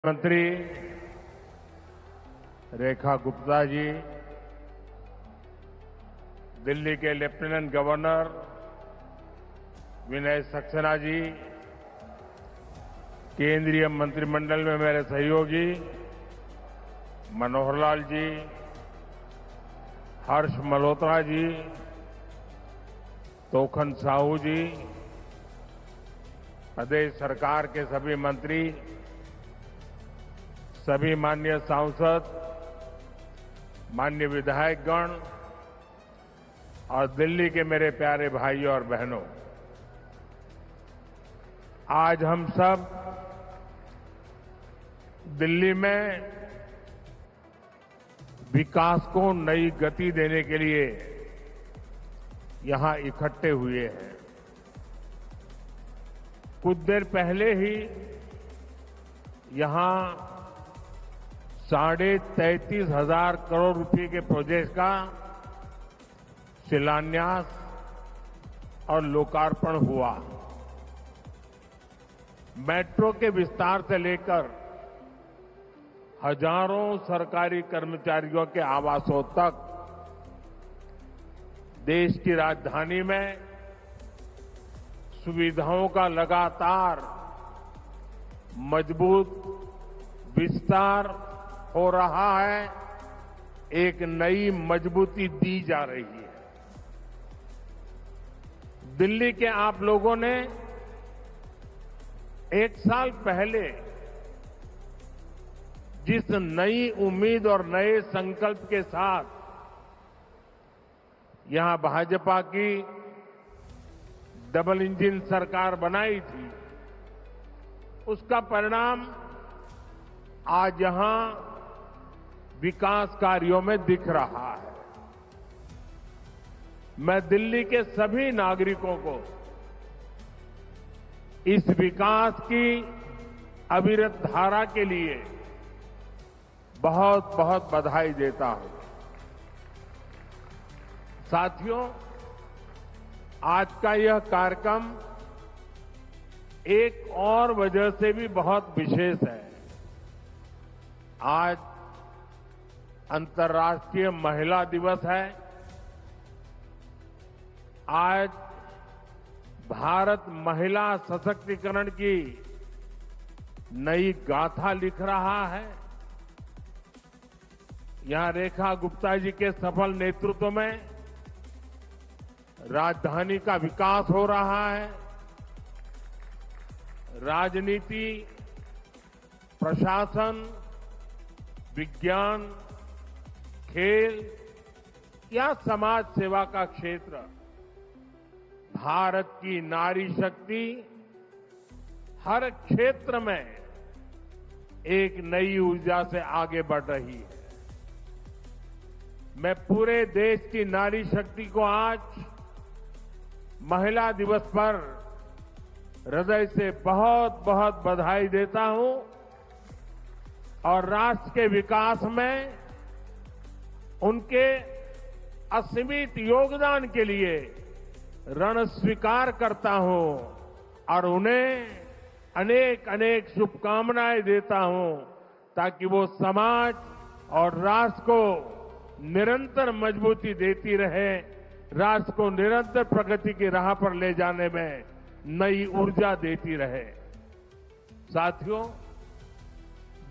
मंत्री रेखा गुप्ता जी, दिल्ली के lieutenant governor Vinay Saxena ji, केंद्रीय मंत्रिमंडल में मेरे सहयोगी मनोहर लाल जी, हर्ष मल्होत्रा जी, तोखन साहू जी, प्रदेश सरकार के सभी मंत्री, सभी माननीय सांसद, माननीय विधायकगण और दिल्ली के मेरे प्यारे भाइयों और बहनों, आज हम सब दिल्ली में विकास को नई गति देने के लिए यहां इकट्ठे हुए हैं। कुछ देर पहले ही यहां 33,500 करोड़ रुपए के प्रोजेक्ट का शिलान्यास और लोकार्पण हुआ। मेट्रो के विस्तार से लेकर हजारों सरकारी कर्मचारियों के आवासों तक देश की राजधानी में सुविधाओं का लगातार मजबूत विस्तार हो रहा है, एक नई मजबूती दी जा रही है। दिल्ली के आप लोगों ने एक साल पहले जिस नई उम्मीद और नए संकल्प के साथ यहां भाजपा की डबल इंजन सरकार बनाई थी, उसका परिणाम आज यहां विकास कार्यों में दिख रहा है। मैं दिल्ली के सभी नागरिकों को इस विकास की अविरत धारा के लिए बहुत बहुत बधाई देता हूं। साथियों, आज का यह कार्यक्रम एक और वजह से भी बहुत विशेष है। आज अंतर्राष्ट्रीय महिला दिवस है। आज भारत महिला सशक्तिकरण की नई गाथा लिख रहा है। यहां रेखा गुप्ता जी के सफल नेतृत्व में राजधानी का विकास हो रहा है। राजनीति, प्रशासन, विज्ञान, खेल या समाज सेवा का क्षेत्र, भारत की नारी शक्ति हर क्षेत्र में एक नई ऊर्जा से आगे बढ़ रही है। मैं पूरे देश की नारी शक्ति को आज महिला दिवस पर हृदय से बहुत बहुत बधाई देता हूं और राष्ट्र के विकास में उनके असीमित योगदान के लिए ऋण स्वीकार करता हूं और उन्हें अनेक अनेक शुभकामनाएं देता हूं ताकि वो समाज और राष्ट्र को निरंतर मजबूती देती रहे, राष्ट्र को निरंतर प्रगति की राह पर ले जाने में नई ऊर्जा देती रहे। साथियों,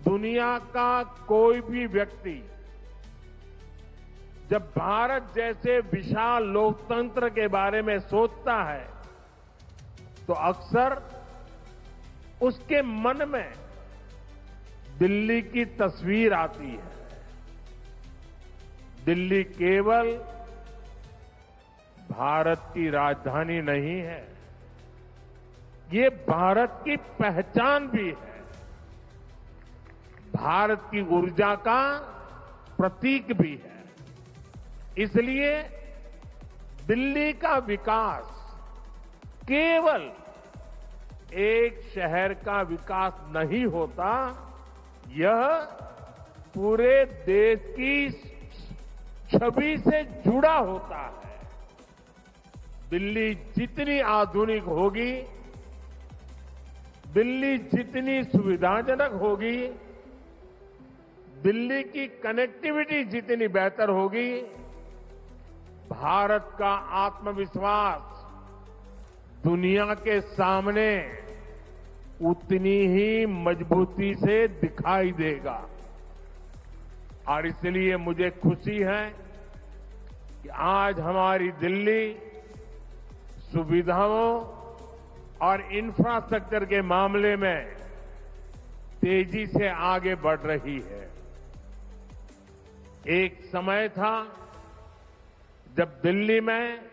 दुनिया का कोई भी व्यक्ति जब भारत जैसे विशाल लोकतंत्र के बारे में सोचता है तो अक्सर उसके मन में दिल्ली की तस्वीर आती है। दिल्ली केवल भारत की राजधानी नहीं है, ये भारत की पहचान भी है, भारत की ऊर्जा का प्रतीक भी है। इसलिए दिल्ली का विकास केवल एक शहर का विकास नहीं होता, यह पूरे देश की छवि से जुड़ा होता है। दिल्ली जितनी आधुनिक होगी, दिल्ली जितनी सुविधाजनक होगी, दिल्ली की कनेक्टिविटी जितनी बेहतर होगी, भारत का आत्मविश्वास दुनिया के सामने उतनी ही मजबूती से दिखाई देगा। और इसलिए मुझे खुशी है कि आज हमारी दिल्ली सुविधाओं और इंफ्रास्ट्रक्चर के मामले में तेजी से आगे बढ़ रही है। एक समय था जब दिल्ली में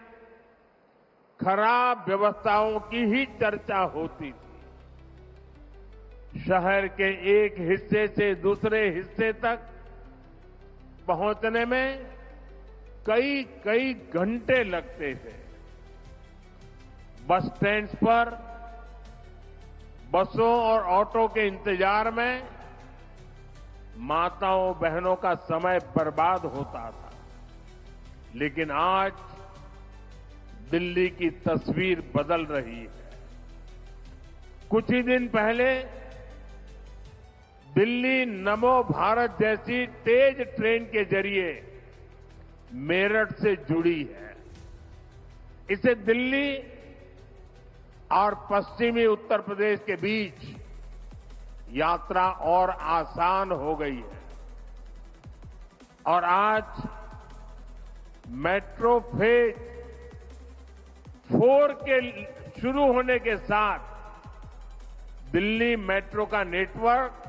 खराब व्यवस्थाओं की ही चर्चा होती थी। शहर के एक हिस्से से दूसरे हिस्से तक पहुंचने में कई कई घंटे लगते थे। बस स्टैंड्स पर बसों और ऑटो के इंतजार में माताओं बहनों का समय बर्बाद होता था। लेकिन आज दिल्ली की तस्वीर बदल रही है। कुछ ही दिन पहले दिल्ली नमो भारत जैसी तेज ट्रेन के जरिए मेरठ से जुड़ी है। इससे दिल्ली और पश्चिमी उत्तर प्रदेश के बीच यात्रा और आसान हो गई है। और आज मेट्रो फेज 4 के शुरू होने के साथ दिल्ली मेट्रो का नेटवर्क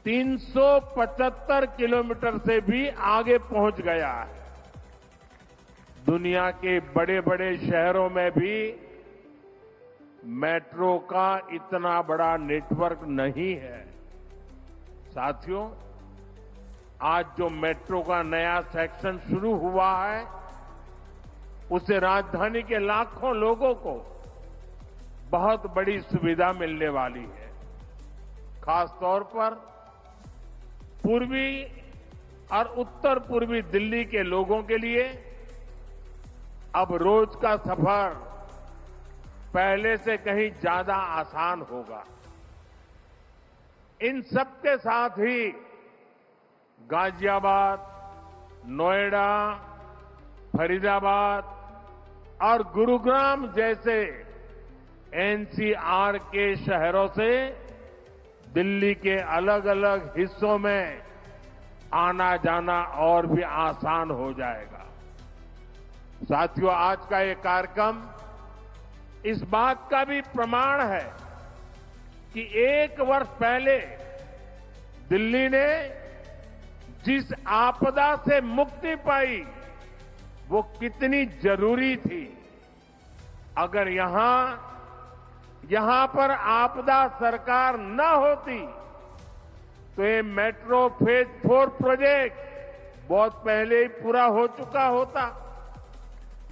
375 किलोमीटर से भी आगे पहुंच गया है। दुनिया के बड़े बड़े शहरों में भी मेट्रो का इतना बड़ा नेटवर्क नहीं है। साथियों, आज जो मेट्रो का नया सेक्शन शुरू हुआ है, उससे राजधानी के लाखों लोगों को बहुत बड़ी सुविधा मिलने वाली है। खासतौर पर पूर्वी और उत्तर पूर्वी दिल्ली के लोगों के लिए अब रोज का सफर पहले से कहीं ज्यादा आसान होगा। इन सबके साथ ही गाजियाबाद, नोएडा, फरीदाबाद और गुरुग्राम जैसे एनसीआर के शहरों से दिल्ली के अलग अलग हिस्सों में आना जाना और भी आसान हो जाएगा। साथियों, आज का ये कार्यक्रम इस बात का भी प्रमाण है कि 1 वर्ष पहले दिल्ली ने जिस आपदा से मुक्ति पाई वो कितनी जरूरी थी। अगर यहां पर आपदा सरकार न होती तो ये मेट्रो फेज 4 प्रोजेक्ट बहुत पहले ही पूरा हो चुका होता।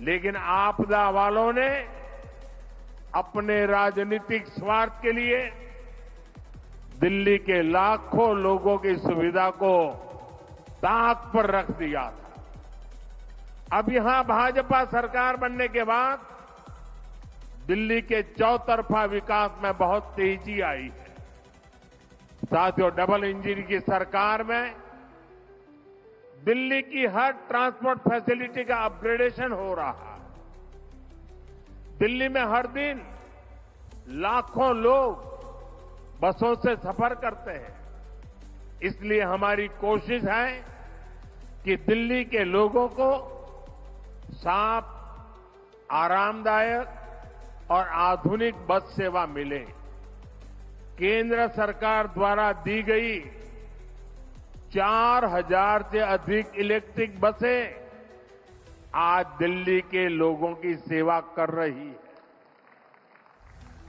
लेकिन आपदा वालों ने अपने राजनीतिक स्वार्थ के लिए दिल्ली के लाखों लोगों की सुविधा को ताक पर रख दिया था। अब यहां भाजपा सरकार बनने के बाद दिल्ली के चौतरफा विकास में बहुत तेजी आई है। साथियों, डबल इंजन की सरकार में दिल्ली की हर ट्रांसपोर्ट फैसिलिटी का अपग्रेडेशन हो रहा है। दिल्ली में हर दिन लाखों लोग बसों से सफर करते हैं। इसलिए हमारी कोशिश है कि दिल्ली के लोगों को साफ, आरामदायक और आधुनिक बस सेवा मिले। केंद्र सरकार द्वारा दी गई 4000 से अधिक इलेक्ट्रिक बसें आज दिल्ली के लोगों की सेवा कर रही है।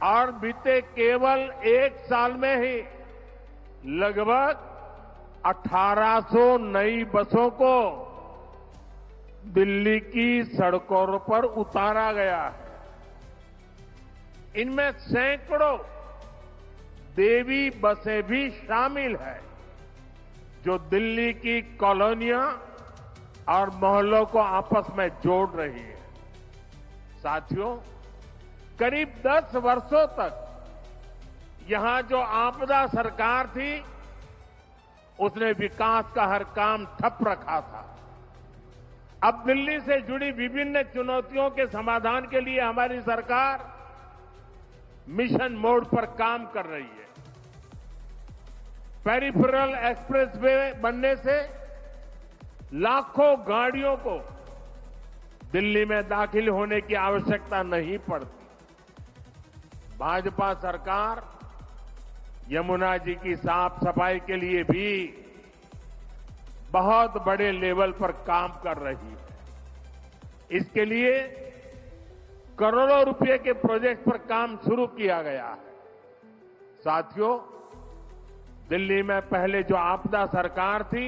और बीते केवल 1 साल में ही लगभग 1800 नई बसों को दिल्ली की सड़कों पर उतारा गया है। इनमें सैकड़ों देवी बसें भी शामिल है, जो दिल्ली की कॉलोनियां और मोहल्लों को आपस में जोड़ रही है। साथियों, करीब 10 वर्षों तक यहां जो आपदा सरकार थी उसने विकास का हर काम ठप रखा था। अब दिल्ली से जुड़ी विभिन्न चुनौतियों के समाधान के लिए हमारी सरकार मिशन मोड पर काम कर रही है। पेरिफेरल एक्सप्रेसवे बनने से लाखों गाड़ियों को दिल्ली में दाखिल होने की आवश्यकता नहीं पड़ती। भाजपा सरकार यमुना जी की साफ सफाई के लिए भी बहुत बड़े लेवल पर काम कर रही है। इसके लिए करोड़ों रुपए के प्रोजेक्ट पर काम शुरू किया गया है। साथियों, दिल्ली में पहले जो आपदा सरकार थी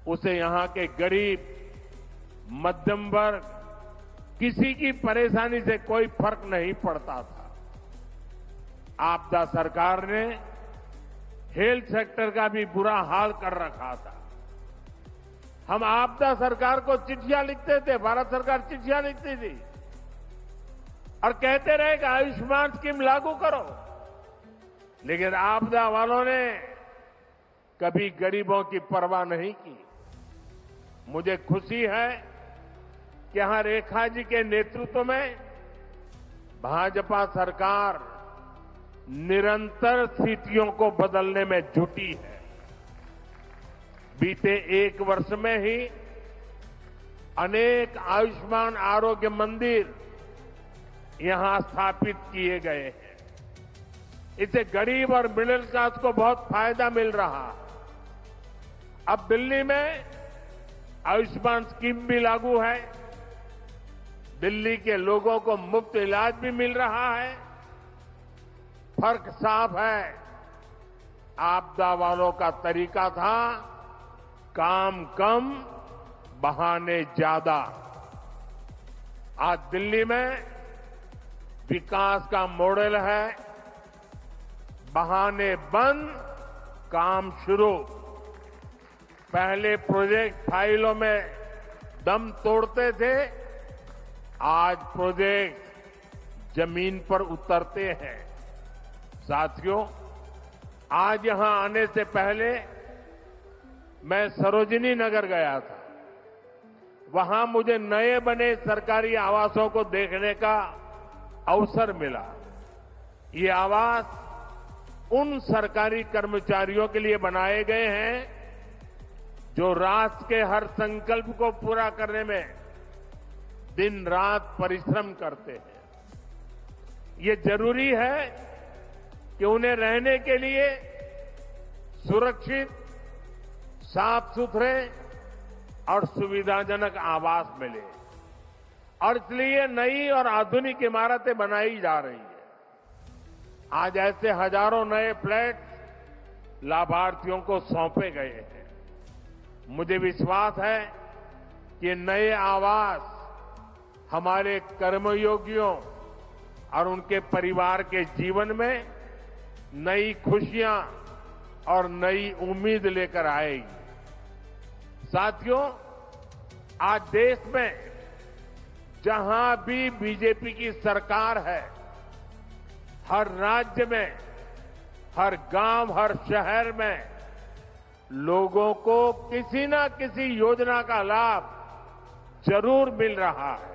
उसे यहां के गरीब, मध्यम वर्ग, किसी की परेशानी से कोई फर्क नहीं पड़ता था। आपदा सरकार ने हेल्थ सेक्टर का भी बुरा हाल कर रखा था। हम आपदा सरकार को चिट्ठियां लिखते थे, भारत सरकार चिट्ठियां लिखती थी और कहते रहे कि आयुष्मान स्कीम लागू करो, लेकिन आपदा वालों ने कभी गरीबों की परवाह नहीं की। मुझे खुशी है कि यहां रेखा जी के नेतृत्व में भाजपा सरकार निरंतर स्थितियों को बदलने में जुटी है। बीते एक वर्ष में ही अनेक आयुष्मान आरोग्य मंदिर यहां स्थापित किए गए हैं। इससे गरीब और मिडिल क्लास को बहुत फायदा मिल रहा है। अब दिल्ली में आयुष्मान स्कीम भी लागू है। दिल्ली के लोगों को मुफ्त इलाज भी मिल रहा है। फर्क साफ है, आपदा वालों का तरीका था काम कम, बहाने ज्यादा। आज दिल्ली में विकास का मॉडल है बहाने बंद, काम शुरू। पहले प्रोजेक्ट फाइलों में दम तोड़ते थे, आज प्रोजेक्ट जमीन पर उतरते हैं। साथियों, आज यहां आने से पहले मैं सरोजिनी नगर गया था। वहां मुझे नए बने सरकारी आवासों को देखने का अवसर मिला। ये आवास उन सरकारी कर्मचारियों के लिए बनाए गए हैं जो राष्ट्र के हर संकल्प को पूरा करने में दिन रात परिश्रम करते हैं। ये जरूरी है कि उन्हें रहने के लिए सुरक्षित, साफ सुथरे और सुविधाजनक आवास मिले, और इसलिए नई और आधुनिक इमारतें बनाई जा रही है। आज ऐसे हजारों नए फ्लैट लाभार्थियों को सौंपे गए हैं। मुझे विश्वास है कि नए आवास हमारे कर्मयोगियों और उनके परिवार के जीवन में नई खुशियां और नई उम्मीद लेकर आएगी। साथियों, आज देश में जहां भी बीजेपी की सरकार है, हर राज्य में, हर गांव, हर शहर में लोगों को किसी न किसी योजना का लाभ जरूर मिल रहा है।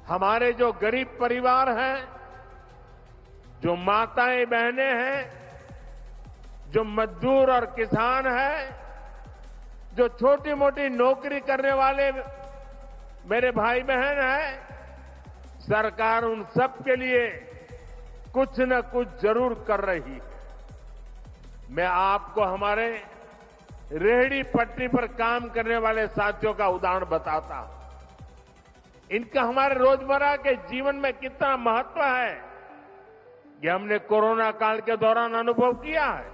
हमारे जो गरीब परिवार हैं, जो माताएं बहनें हैं, जो मजदूर और किसान हैं, जो छोटी मोटी नौकरी करने वाले मेरे भाई बहन हैं, सरकार उन सब के लिए कुछ न कुछ जरूर कर रही है। मैं आपको हमारे रेहड़ी पटरी पर काम करने वाले साथियों का उदाहरण बताता हूं। इनका हमारे रोजमर्रा के जीवन में कितना महत्व है, ये हमने कोरोना काल के दौरान अनुभव किया है।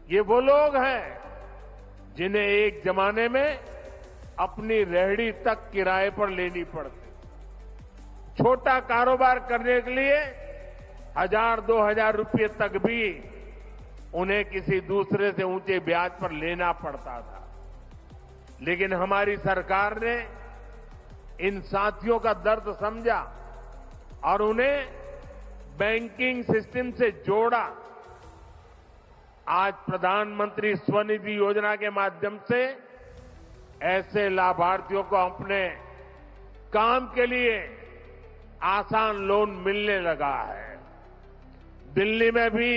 ये वो लोग हैं जिन्हें एक जमाने में अपनी रेहड़ी तक किराए पर लेनी पड़ती। छोटा कारोबार करने के लिए 1000-2000 रुपये तक भी उन्हें किसी दूसरे से ऊंचे ब्याज पर लेना पड़ता था। लेकिन हमारी सरकार ने इन साथियों का दर्द समझा और उन्हें बैंकिंग सिस्टम से जोड़ा। आज प्रधानमंत्री स्वनिधि योजना के माध्यम से ऐसे लाभार्थियों को अपने काम के लिए आसान लोन मिलने लगा है। दिल्ली में भी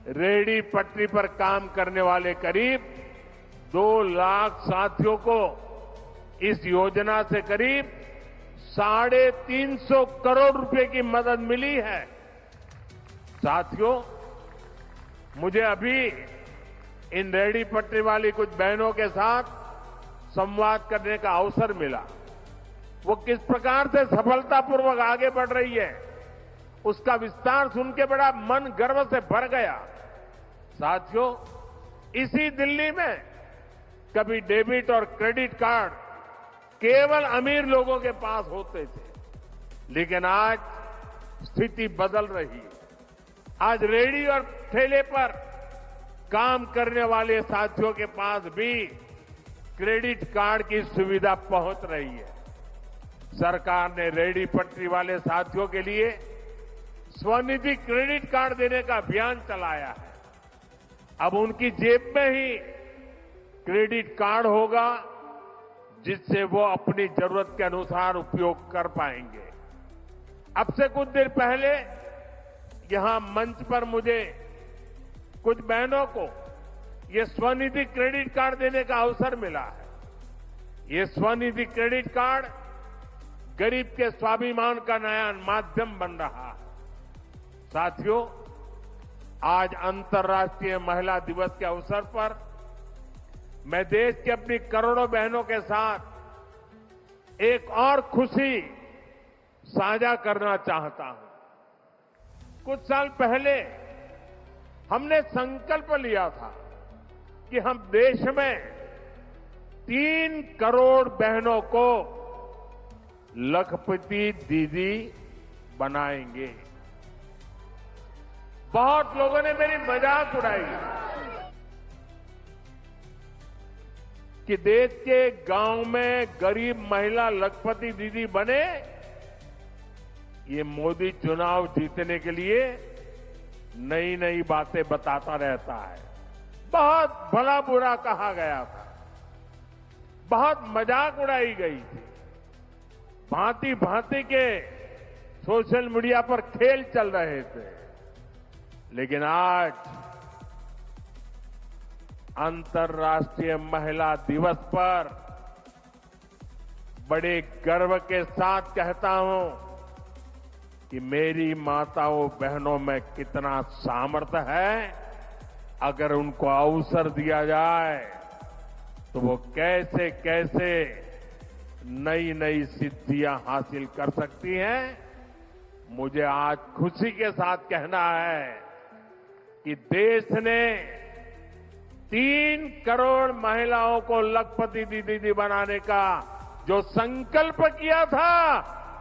रेहड़ी पटरी पर काम करने वाले करीब 2 लाख साथियों को इस योजना से करीब 350 करोड़ रुपए की मदद मिली है। साथियों, मुझे अभी इन रेहड़ी पटरी वाली कुछ बहनों के साथ संवाद करने का अवसर मिला। वो किस प्रकार से सफलतापूर्वक आगे बढ़ रही है, उसका विस्तार सुन के बड़ा मन गर्व से भर गया। साथियों, इसी दिल्ली में कभी डेबिट और क्रेडिट कार्ड केवल अमीर लोगों के पास होते थे, लेकिन आज स्थिति बदल रही है। आज रेहड़ी और ठेले पर काम करने वाले साथियों के पास भी क्रेडिट कार्ड की सुविधा पहुंच रही है। सरकार ने रेहड़ी पटरी वाले साथियों के लिए स्वनिधि क्रेडिट कार्ड देने का अभियान चलाया है। अब उनकी जेब में ही क्रेडिट कार्ड होगा, जिससे वो अपनी जरूरत के अनुसार उपयोग कर पाएंगे। अब से कुछ देर पहले यहां मंच पर मुझे कुछ बहनों को ये स्वनिधि क्रेडिट कार्ड देने का अवसर मिला है। ये स्वनिधि क्रेडिट कार्ड गरीब के स्वाभिमान का नया माध्यम बन रहा है। साथियों, आज अंतर्राष्ट्रीय महिला दिवस के अवसर पर मैं देश की अपनी करोड़ों बहनों के साथ एक और खुशी साझा करना चाहता हूं। कुछ साल पहले हमने संकल्प लिया था कि हम देश में 3 करोड़ बहनों को लखपति दीदी बनाएंगे। बहुत लोगों ने मेरी मजाक उड़ाई कि देश के गांव में गरीब महिला लखपति दीदी बने, ये मोदी चुनाव जीतने के लिए नई नई बातें बताता रहता है। बहुत भला बुरा कहा गया था, बहुत मजाक उड़ाई गई थी, भांति भांति के सोशल मीडिया पर खेल चल रहे थे। लेकिन आज अंतर्राष्ट्रीय महिला दिवस पर बड़े गर्व के साथ कहता हूं कि मेरी माताओं बहनों में कितना सामर्थ्य है। अगर उनको अवसर दिया जाए तो वो कैसे कैसे नई नई सिद्धियां हासिल कर सकती हैं। मुझे आज खुशी के साथ कहना है कि देश ने 3 करोड़ महिलाओं को लखपति दीदी बनाने का जो संकल्प किया था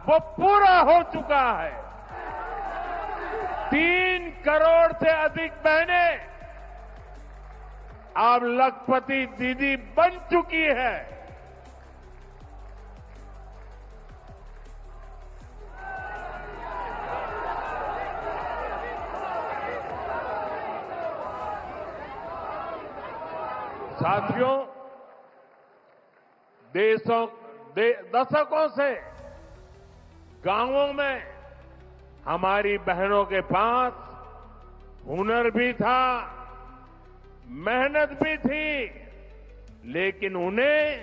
वो पूरा हो चुका है। 3 करोड़ से अधिक बहनें अब लखपति दीदी बन चुकी है। साथियों, दशकों से गांवों में हमारी बहनों के पास हुनर भी था, मेहनत भी थी, लेकिन उन्हें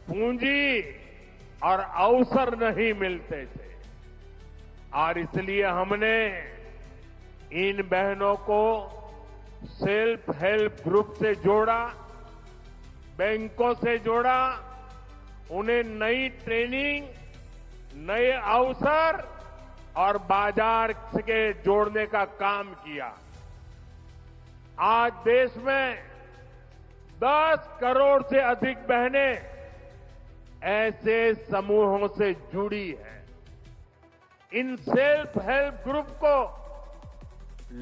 पूंजी और अवसर नहीं मिलते थे। और इसलिए हमने इन बहनों को सेल्फ हेल्प ग्रुप से जोड़ा, बैंकों से जोड़ा, उन्हें नई ट्रेनिंग, नए अवसर और बाजार के जोड़ने का काम किया। आज देश में 10 करोड़ से अधिक बहनें ऐसे समूहों से जुड़ी हैं। इन सेल्फ हेल्प ग्रुप को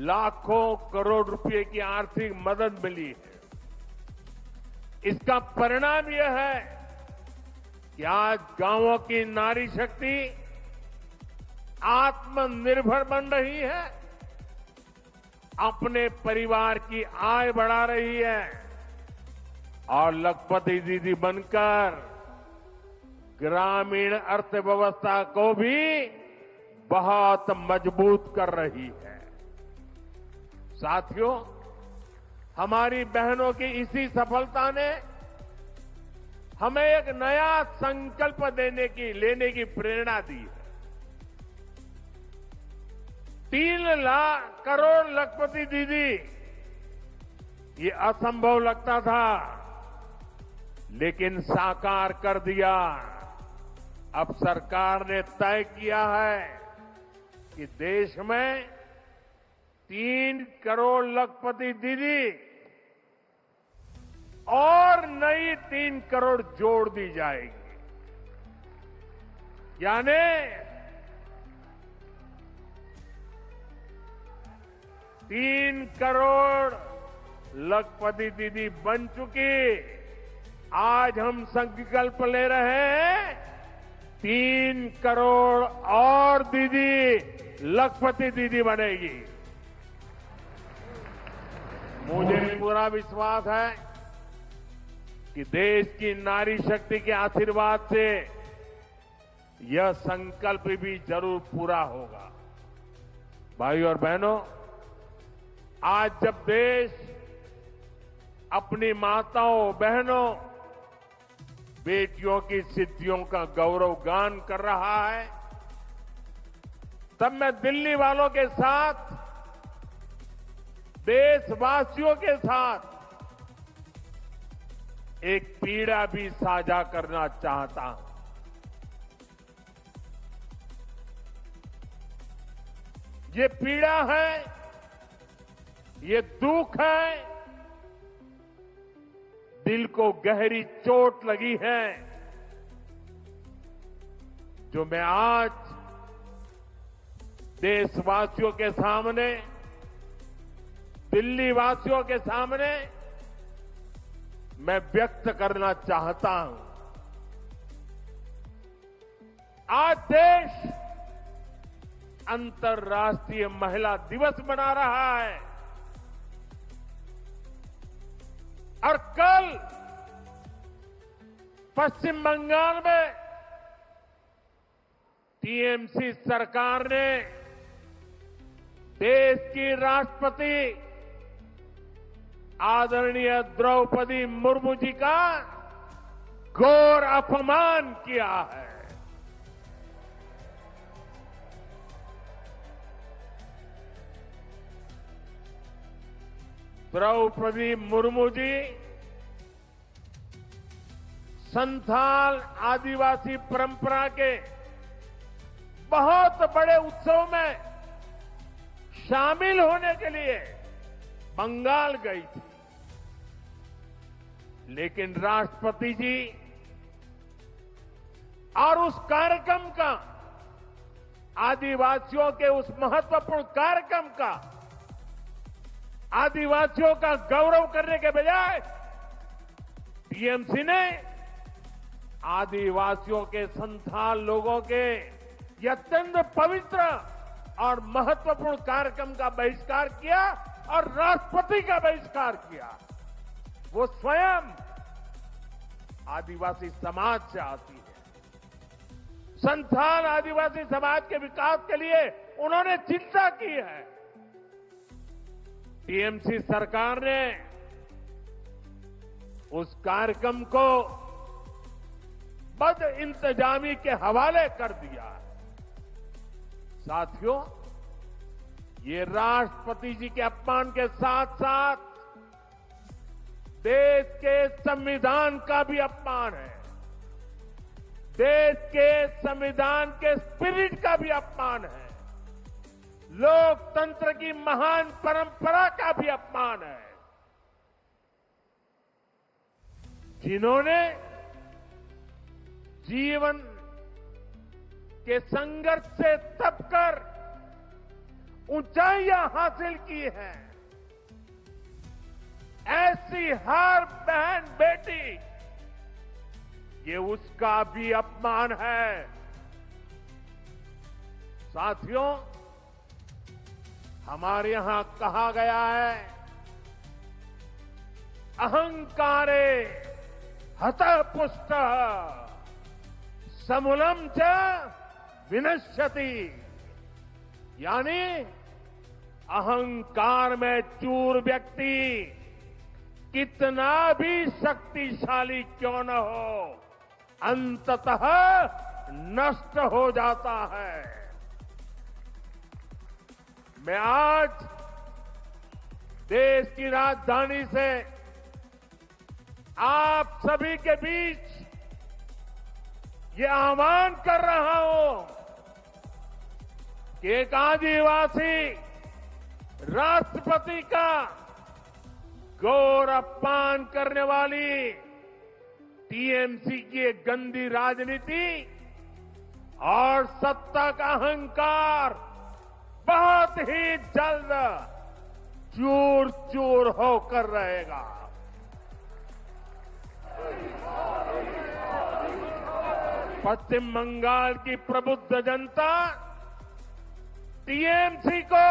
लाखों करोड़ रुपए की आर्थिक मदद मिली है। इसका परिणाम यह है कि आज गांवों की नारी शक्ति आत्मनिर्भर बन रही है, अपने परिवार की आय बढ़ा रही है और लखपति दीदी बनकर ग्रामीण अर्थव्यवस्था को भी बहुत मजबूत कर रही है। साथियों, हमारी बहनों की इसी सफलता ने हमें एक नया संकल्प लेने की प्रेरणा दी है। 3 लाख करोड़ लखपति दीदी, ये असंभव लगता था, लेकिन साकार कर दिया। अब सरकार ने तय किया है कि देश में 3 करोड़ लखपति दीदी और नई 3 करोड़ जोड़ दी जाएगी, यानी 3 करोड़ लखपति दीदी बन चुकी। आज हम संकल्प ले रहे हैं 3 करोड़ और दीदी लखपति दीदी बनेगी। मुझे पूरा विश्वास है कि देश की नारी शक्ति के आशीर्वाद से यह संकल्प भी जरूर पूरा होगा। भाइयों और बहनों, आज जब देश अपनी माताओं, बहनों, बेटियों की सिद्धियों का गौरव गान कर रहा है, तब मैं दिल्ली वालों के साथ, देशवासियों के साथ एक पीड़ा भी साझा करना चाहता हूं। ये पीड़ा है, ये दुख है, दिल को गहरी चोट लगी है, जो मैं आज देशवासियों के सामने, दिल्ली वासियों के सामने मैं व्यक्त करना चाहता हूं। आज देश अंतर्राष्ट्रीय महिला दिवस मना रहा है और कल पश्चिम बंगाल में टीएमसी सरकार ने देश की राष्ट्रपति आदरणीय द्रौपदी मुर्मू जी का घोर अपमान किया है। द्रौपदी मुर्मू जी संथाल आदिवासी परंपरा के बहुत बड़े उत्सव में शामिल होने के लिए बंगाल गई थी, लेकिन राष्ट्रपति जी और उस कार्यक्रम का, आदिवासियों के उस महत्वपूर्ण कार्यक्रम का, आदिवासियों का गौरव करने के बजाय टीएमसी ने आदिवासियों के संथाल लोगों के ये अत्यंत पवित्र और महत्वपूर्ण कार्यक्रम का बहिष्कार किया और राष्ट्रपति का बहिष्कार किया। वो स्वयं आदिवासी समाज से आती है। संथाल आदिवासी समाज के विकास के लिए उन्होंने चिंता की है। टीएमसी सरकार ने उस कार्यक्रम को बद इंतजामी के हवाले कर दिया है। साथियों, ये राष्ट्रपति जी के अपमान के साथ साथ देश के संविधान का भी अपमान है, देश के संविधान के स्पिरिट का भी अपमान है, लोकतंत्र की महान परंपरा का भी अपमान है। जिन्होंने जीवन के संघर्ष से तपकर ऊंचाइयां हासिल की हैं, ऐसी हर बहन बेटी, ये उसका भी अपमान है। साथियों, हमारे यहां कहा गया है, अहंकारे हतः पुष्टः समूलम च विनश्यति। यानी अहंकार में चूर व्यक्ति कितना भी शक्तिशाली क्यों न हो, अंततः नष्ट हो जाता है। मैं आज देश की राजधानी से आप सभी के बीच ये आह्वान कर रहा हूं कि एक आदिवासी राष्ट्रपति का गौर अपमान करने वाली टीएमसी की एक गंदी राजनीति और सत्ता का अहंकार बहुत ही जल्द चूर चूर होकर रहेगा। पश्चिम बंगाल की प्रबुद्ध जनता टीएमसी को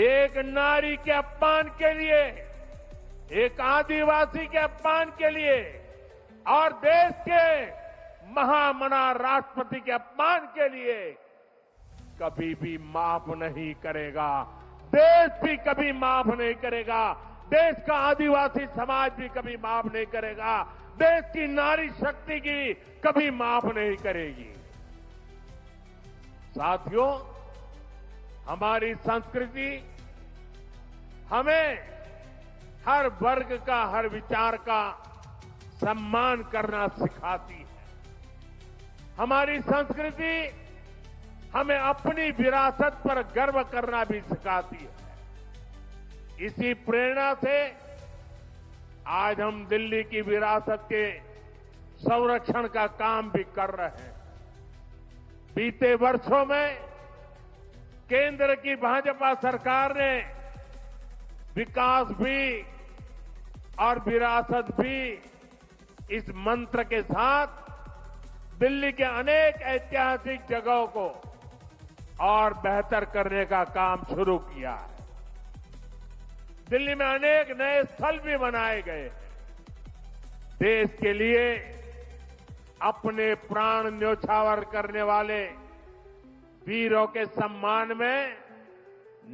एक नारी के अपमान के लिए, एक आदिवासी के अपमान के लिए और देश के महामना राष्ट्रपति के अपमान के लिए कभी भी माफ नहीं करेगा। देश भी कभी माफ नहीं करेगा। देश का आदिवासी समाज भी कभी माफ नहीं करेगा। देश की नारी शक्ति की कभी माफ नहीं करेगी। साथियों, हमारी संस्कृति हमें हर वर्ग का, हर विचार का सम्मान करना सिखाती है। हमारी संस्कृति हमें अपनी विरासत पर गर्व करना भी सिखाती है। इसी प्रेरणा से आज हम दिल्ली की विरासत के संरक्षण का काम भी कर रहे हैं। बीते वर्षों में केंद्र की भाजपा सरकार ने विकास भी और विरासत भी इस मंत्र के साथ दिल्ली के अनेक ऐतिहासिक जगहों को और बेहतर करने का काम शुरू किया है। दिल्ली में अनेक नए स्थल भी बनाए गए। देश के लिए अपने प्राण न्योछावर करने वाले वीरों के सम्मान में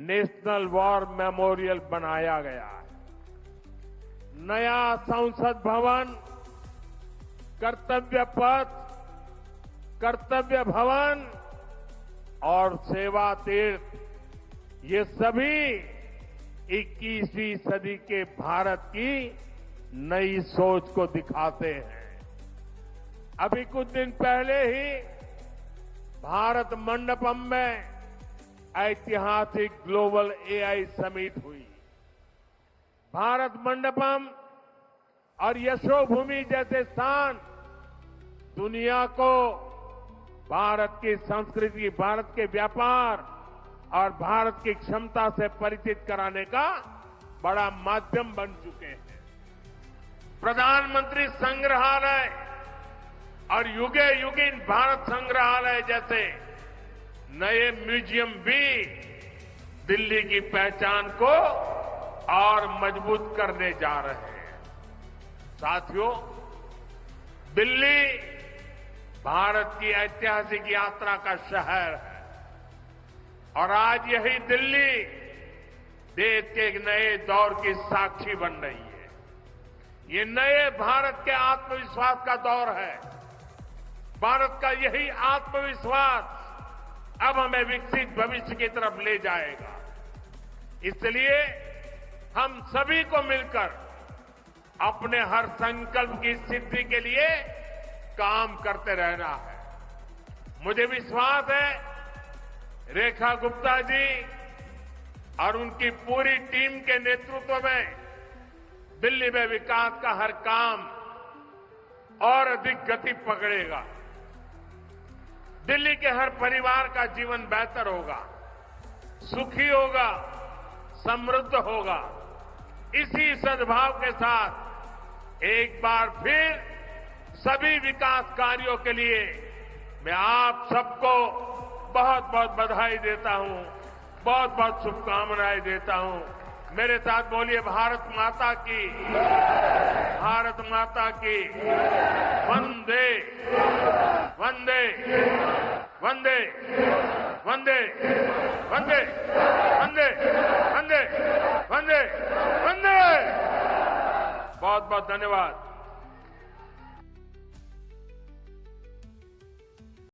नेशनल वॉर मेमोरियल बनाया गया है। नया संसद भवन, कर्तव्य पथ, कर्तव्य भवन और सेवा तीर्थ, ये सभी 21वीं सदी के भारत की नई सोच को दिखाते हैं। अभी कुछ दिन पहले ही भारत मंडपम में ऐतिहासिक ग्लोबल एआई समिट हुई। भारत मंडपम और यशोभूमि जैसे स्थान दुनिया को भारत की संस्कृति, भारत के व्यापार और भारत की क्षमता से परिचित कराने का बड़ा माध्यम बन चुके हैं। प्रधानमंत्री संग्रहालय और युगे युगिन भारत संग्रहालय जैसे नए म्यूजियम भी दिल्ली की पहचान को और मजबूत करने जा रहे हैं। साथियों, दिल्ली भारत की ऐतिहासिक यात्रा का शहर है और आज यही दिल्ली देश के एक नए दौर की साक्षी बन रही है। ये नए भारत के आत्मविश्वास का दौर है। भारत का यही आत्मविश्वास अब हमें विकसित भविष्य की तरफ ले जाएगा। इसलिए हम सभी को मिलकर अपने हर संकल्प की सिद्धि के लिए काम करते रहना है। मुझे विश्वास है रेखा गुप्ता जी और उनकी पूरी टीम के नेतृत्व में दिल्ली में विकास का हर काम और अधिक गति पकड़ेगा। दिल्ली के हर परिवार का जीवन बेहतर होगा, सुखी होगा, समृद्ध होगा। इसी सद्भाव के साथ एक बार फिर सभी विकास कार्यों के लिए मैं आप सबको बहुत बहुत बधाई देता हूं, बहुत बहुत शुभकामनाएं देता हूं। मेरे साथ बोलिए भारत माता की, भारत माता की। वंदे वंदे वंदे वंदे वंदे वंदे वंदे वंदे वंदे। बहुत बहुत धन्यवाद।